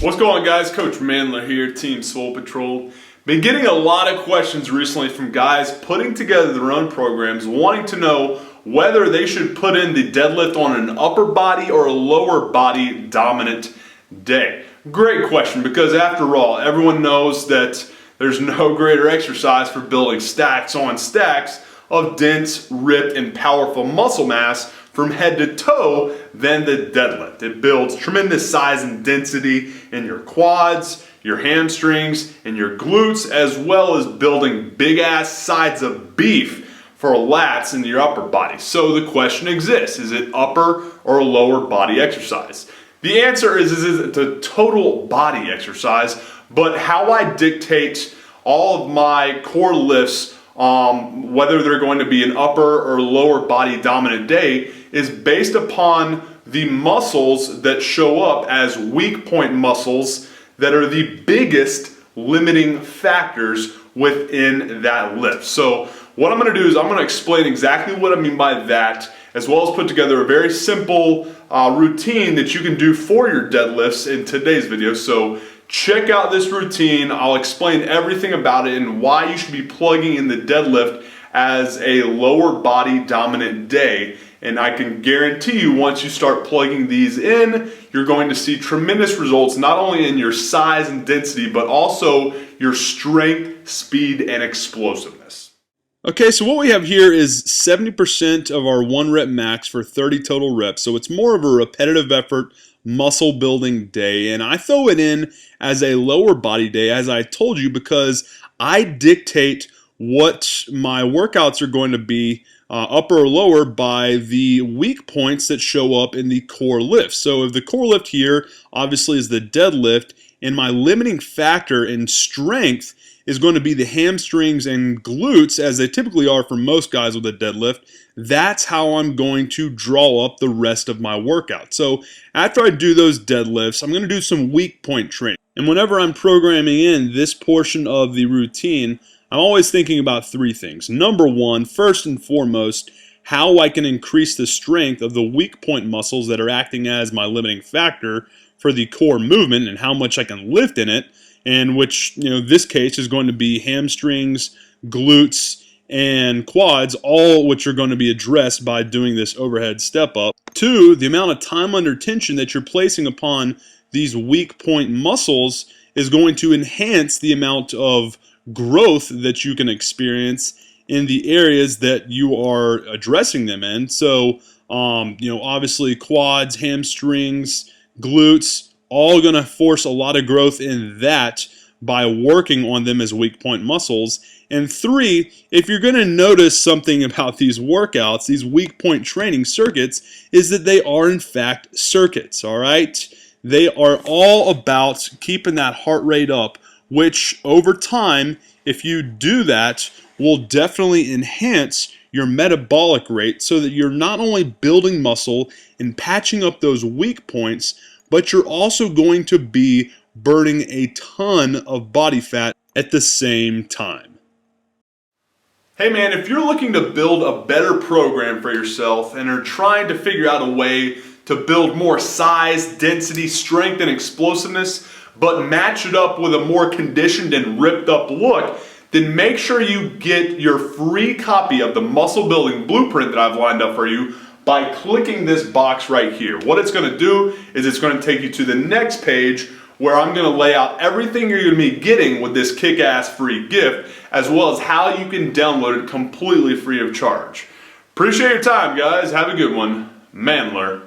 What's going on, guys? Coach MANdler here, Team Soul Patrol. Been getting a lot of questions recently from guys putting together their own programs, wanting to know whether they should put in the deadlift on an upper body or a lower body dominant day. Great question, because after all, everyone knows that there's no greater exercise for building stacks on stacks of dense, ripped, and powerful muscle mass from head to toe than the deadlift. It builds tremendous size and density in your quads, your hamstrings, and your glutes, as well as building big ass sides of beef for lats in your upper body. So the question exists, is it upper or lower body exercise? The answer is it's a total body exercise, but how I dictate all of my core lifts, whether they're going to be an upper or lower body dominant day, is based upon the muscles that show up as weak point muscles that are the biggest limiting factors within that lift. So what I'm going to do is I'm going to explain exactly what I mean by that, as well as put together a very simple routine that you can do for your deadlifts in today's video. So check out this routine. I'll explain everything about it and why you should be plugging in the deadlift as a lower body dominant day. And I can guarantee you, once you start plugging these in, you're going to see tremendous results, not only in your size and density, but also your strength, speed, and explosiveness. Okay, so what we have here is 70% of our 1 rep max for 30 total reps. So it's more of a repetitive effort, muscle building day. And I throw it in as a lower body day, as I told you, because I dictate what my workouts are going to be, upper or lower, by the weak points that show up in the core lift. So if the core lift here obviously is the deadlift, and my limiting factor in strength is going to be the hamstrings and glutes, as they typically are for most guys with a deadlift, that's how I'm going to draw up the rest of my workout. So after I do those deadlifts, I'm going to do some weak point training. And whenever I'm programming in this portion of the routine, I'm always thinking about 3 things. Number 1, first and foremost, how I can increase the strength of the weak point muscles that are acting as my limiting factor for the core movement, and how much I can lift in it, and which, this case is going to be hamstrings, glutes, and quads, all which are going to be addressed by doing this overhead step up. 2, the amount of time under tension that you're placing upon these weak point muscles is going to enhance the amount of growth that you can experience in the areas that you are addressing them in. So, obviously quads, hamstrings, glutes, all going to force a lot of growth in that by working on them as weak point muscles. And 3, if you're going to notice something about these workouts, these weak point training circuits, is that they are in fact circuits, all right? They are all about keeping that heart rate up, which over time, if you do that, will definitely enhance your metabolic rate, so that you're not only building muscle and patching up those weak points, but you're also going to be burning a ton of body fat at the same time. Hey man, if you're looking to build a better program for yourself and are trying to figure out a way to build more size, density, strength, and explosiveness, but match it up with a more conditioned and ripped up look, then make sure you get your free copy of the muscle building blueprint that I've lined up for you by clicking this box right here. What it's going to do is it's going to take you to the next page, where I'm going to lay out everything you're going to be getting with this kick-ass free gift, as well as how you can download it completely free of charge. Appreciate your time, guys. Have a good one. MANdler